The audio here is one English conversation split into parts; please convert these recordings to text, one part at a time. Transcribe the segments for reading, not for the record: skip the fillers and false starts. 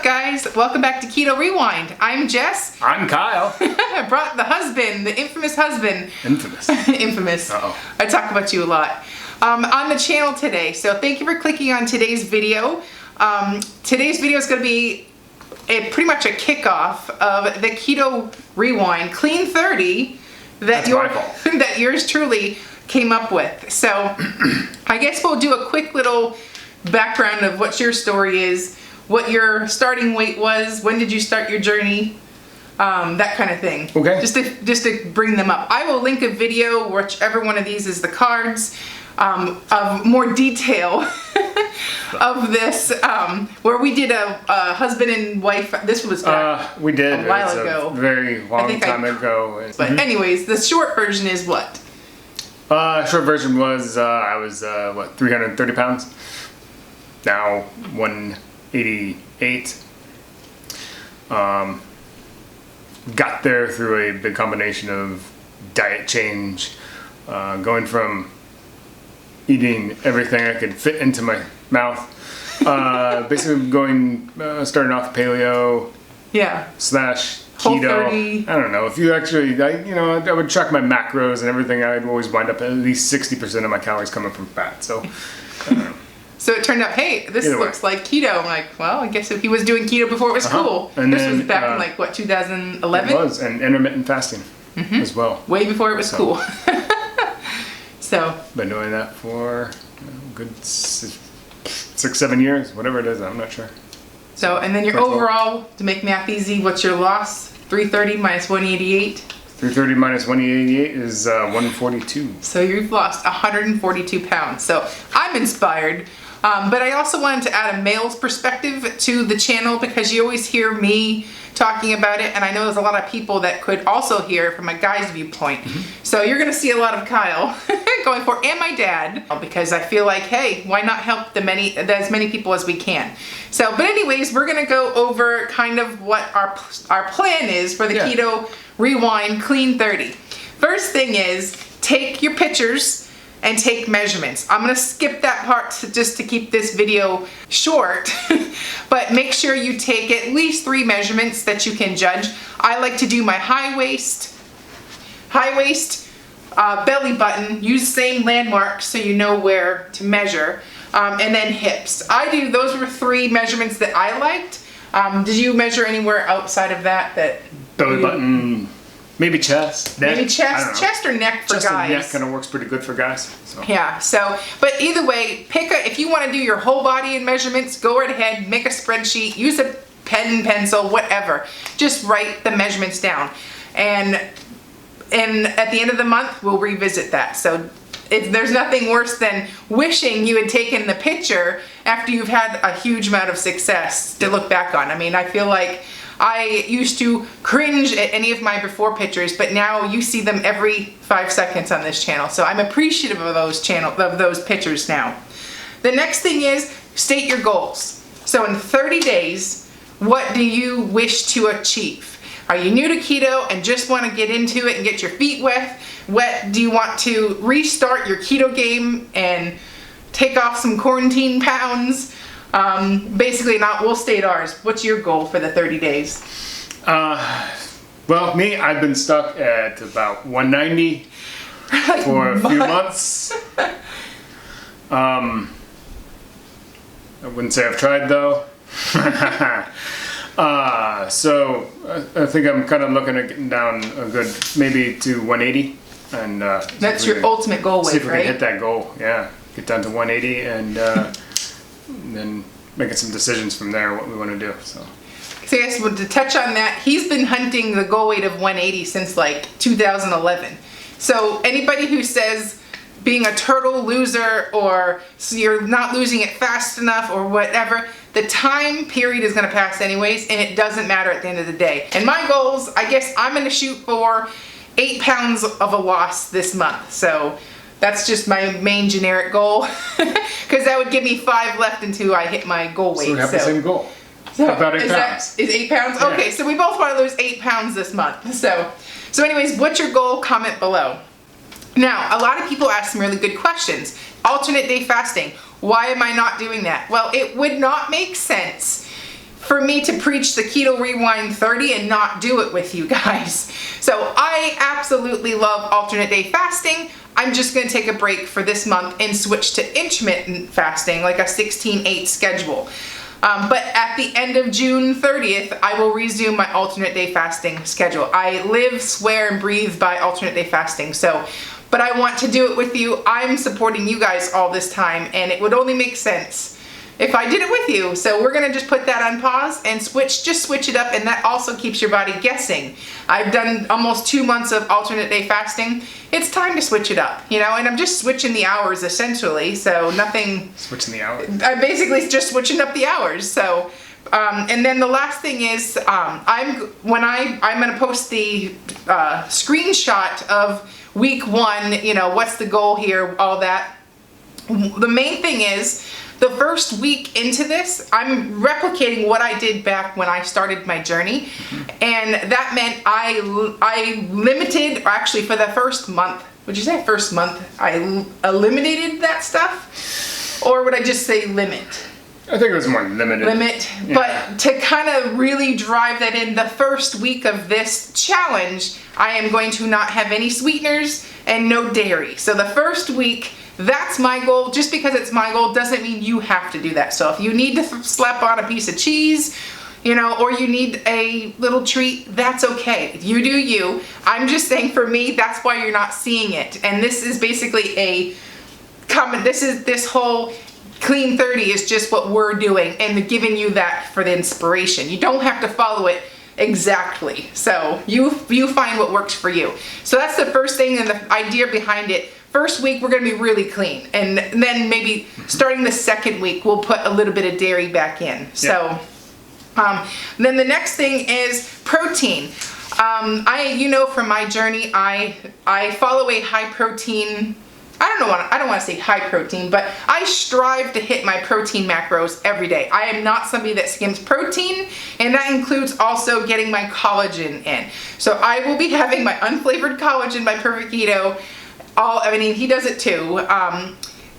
guys? Welcome back to Keto Rewind. I'm Jess. I'm Kyle. I brought the husband, the infamous husband. Infamous. Infamous. Uh-oh. I talk about you a lot. On the channel today. So thank you for clicking on today's video. Today's video is going to be pretty much a kickoff of the Keto Rewind Clean 30 that yours truly came up with. So I guess we'll do a quick little background of what your story is, what your starting weight was, when did you start your journey, that kind of thing. Okay. Just to bring them up. I will link a video, whichever one of these is the cards, of more detail of this, where we did a husband and wife. This was we did a while ago, a very long time ago. But anyways, the short version is what? Short version was I was 330 pounds. Now 188. Got there through a big combination of diet change, going from eating everything I could fit into my mouth, basically starting off paleo, slash keto. I don't know if you actually, I would track my macros and everything. I'd always wind up at least 60% of my calories coming from fat. So. I don't know. So it turned out, hey, this looks like keto. I'm like, well, I guess if he was doing keto before it was cool. And this then, was back in like, what, 2011? It was, and intermittent fasting as well. Way before it was cool. So. Been doing that for a good 6-7 years, whatever it is, I'm not sure. So, and then your overall, to make math easy, what's your loss? 330 minus 188? 330 minus 188 is 142. So you've lost 142 pounds. So I'm inspired. But I also wanted to add a male's perspective to the channel because you always hear me talking about it, and I know there's a lot of people that could also hear from a guy's viewpoint. So you're gonna see a lot of Kyle going for, and my dad, because I feel like, hey, why not help as many people as we can? So, but anyways, we're gonna go over kind of what our plan is for the Keto Rewind Clean 30. First thing is, take your pictures and take measurements. I'm gonna skip that part just to keep this video short, but make sure you take at least 3 measurements that you can judge. I like to do my high waist, belly button, use the same landmark so you know where to measure, and then hips. Those were 3 measurements that I liked. Did you measure anywhere outside of that? Belly button. Maybe chest, neck. Maybe chest or neck for guys. Chest and neck kind of works pretty good for guys. So. Yeah, so, but either way, if you want to do your whole body in measurements, go right ahead, make a spreadsheet, use a pen and pencil, whatever. Just write the measurements down. And at the end of the month, we'll revisit that. So there's nothing worse than wishing you had taken the picture after you've had a huge amount of success to look back on. I mean, I feel like I used to cringe at any of my before pictures, but now you see them every 5 seconds on this channel. So I'm appreciative of those pictures now. The next thing is state your goals. So in 30 days, what do you wish to achieve? Are you new to keto and just want to get into it and get your feet wet? Do you want to restart your keto game and take off some quarantine pounds? Basically, we'll state ours. What's your goal for the 30 days? Well, me, I've been stuck at about 190 for a few months. I wouldn't say I've tried though. So I think I'm kind of looking at getting down a good, maybe to 180. And that's your ultimate goal weight, right? See if we can hit that goal, yeah. Get down to 180 and then making some decisions from there what we want to do. So yes, well, to touch on that, he's been hunting the goal weight of 180 since like 2011. So anybody who says being a turtle loser or you're not losing it fast enough or whatever, the time period is going to pass anyways, and it doesn't matter at the end of the day. And my goals, I guess I'm going to shoot for 8 pounds of a loss this month. So that's just my main generic goal, because that would give me 5 left until I hit my goal weight. So we have the same goal. So about 8 pounds. Is 8 pounds? Yeah. Okay, so we both want to lose 8 pounds this month. So anyways, what's your goal? Comment below. Now, a lot of people ask some really good questions. Alternate day fasting. Why am I not doing that? Well, it would not make sense for me to preach the Keto Rewind 30 and not do it with you guys. So I absolutely love alternate day fasting. I'm just gonna take a break for this month and switch to intermittent fasting, like a 16/8 schedule. But at the end of June 30th, I will resume my alternate day fasting schedule. I live, swear, and breathe by alternate day fasting. So, but I want to do it with you. I'm supporting you guys all this time, and it would only make sense if I did it with you. So we're gonna just put that on pause and just switch it up, and that also keeps your body guessing. I've done almost 2 months of alternate day fasting. It's time to switch it up, you know, and I'm just switching the hours essentially, so nothing. Switching the hours? I'm basically just switching up the hours, so. And then the last thing is, I'm gonna post the screenshot of week 1, you know, what's the goal here, all that. The main thing is, the first week into this, I'm replicating what I did back when I started my journey. And that meant I limited, or actually for the first month, would you say first month, I eliminated that stuff? Or would I just say limit? I think it was more limited. Limit, yeah. But to kind of really drive that in, the first week of this challenge, I am going to not have any sweeteners and no dairy. So the first week, that's my goal. Just because it's my goal doesn't mean you have to do that. So if you need to slap on a piece of cheese, you know, or you need a little treat, that's okay. You do you. I'm just saying for me, that's why you're not seeing it. And this is basically this whole Clean 30 is just what we're doing and giving you that for the inspiration. You don't have to follow it exactly. So you find what works for you. So that's the first thing, and the idea behind it. First week, we're gonna be really clean. And then maybe starting the second week, we'll put a little bit of dairy back in. So, then the next thing is protein. You know, from my journey, I follow a high protein, I don't want to say high protein, but I strive to hit my protein macros every day. I am not somebody that skims protein, and that includes also getting my collagen in. So I will be having my unflavored collagen by Perfect Keto. He does it too.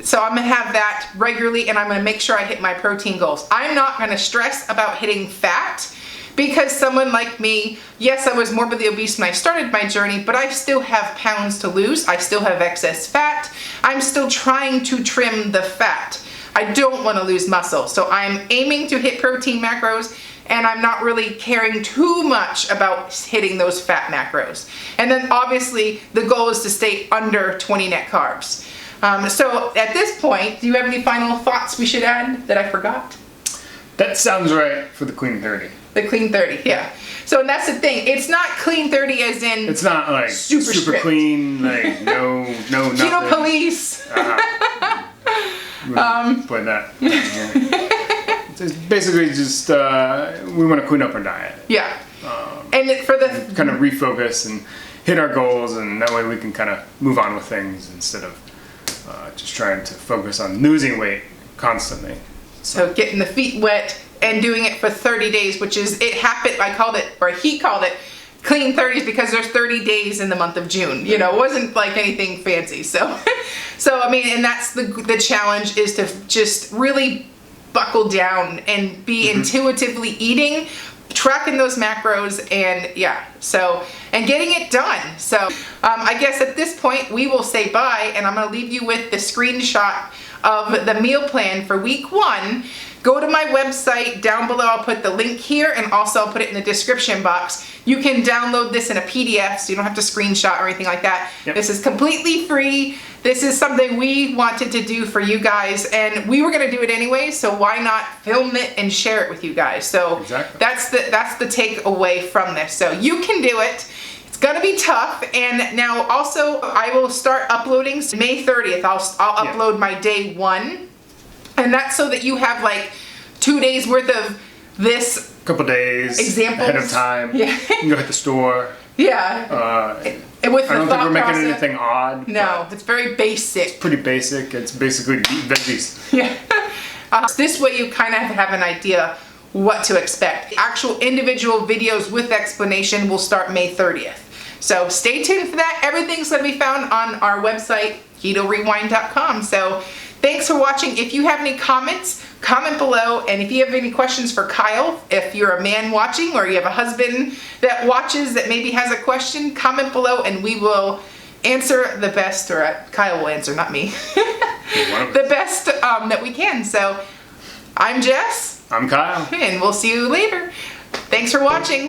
So I'm gonna have that regularly, and I'm gonna make sure I hit my protein goals. I'm not gonna stress about hitting fat, because someone like me, yes, I was morbidly obese when I started my journey, but I still have pounds to lose. I still have excess fat. I'm still trying to trim the fat. I don't want to lose muscle. So I'm aiming to hit protein macros, and I'm not really caring too much about hitting those fat macros. And then obviously the goal is to stay under 20 net carbs. So at this point, do you have any final thoughts we should add that I forgot? That sounds right for the Clean 30. The Clean 30, yeah. So and that's the thing. It's not Clean 30 as in it's not like super clean, like no nothing. Keto police. Put that. It's basically just we want to clean up our diet. Yeah. And for the kind of refocus and hit our goals, and that way we can kind of move on with things instead of just trying to focus on losing weight constantly. So getting the feet wet and doing it for 30 days, which is, it happened, he called it Clean 30s because there's 30 days in the month of June. You know, it wasn't like anything fancy. So I mean, and that's the challenge, is to just really buckle down and be intuitively eating, tracking those macros, and and getting it done. So I guess at this point we will say bye, and I'm gonna leave you with the screenshot of the meal plan for week 1. Go to my website down below. I'll put the link here, and also I'll put it in the description box. You can download this in a PDF, so you don't have to screenshot or anything like that. Yep. This is completely free. This is something we wanted to do for you guys, and we were gonna do it anyway, so why not film it and share it with you guys? So exactly. That's the takeaway from this. So you can do it. It's gonna be tough. And now also I will start uploading May 30th. I'll upload my day 1. And that's so that you have like 2 days worth of this. Couple days examples ahead of time. Yeah. You can go hit the store. Yeah. And with I don't think we're making anything odd. No, it's very basic. It's pretty basic. It's basically veggies. Yeah. This way you kind of have an idea what to expect. Actual individual videos with explanation will start May 30th. So stay tuned for that. Everything's going to be found on our website, KetoRewind.com. So Thanks for watching. If you have any comments, comment below. And if you have any questions for Kyle, if you're a man watching or you have a husband that watches that maybe has a question, comment below and we will answer the best, or Kyle will answer, not me, the best that we can. So I'm Jess. I'm Kyle. And we'll see you later. Thanks for watching.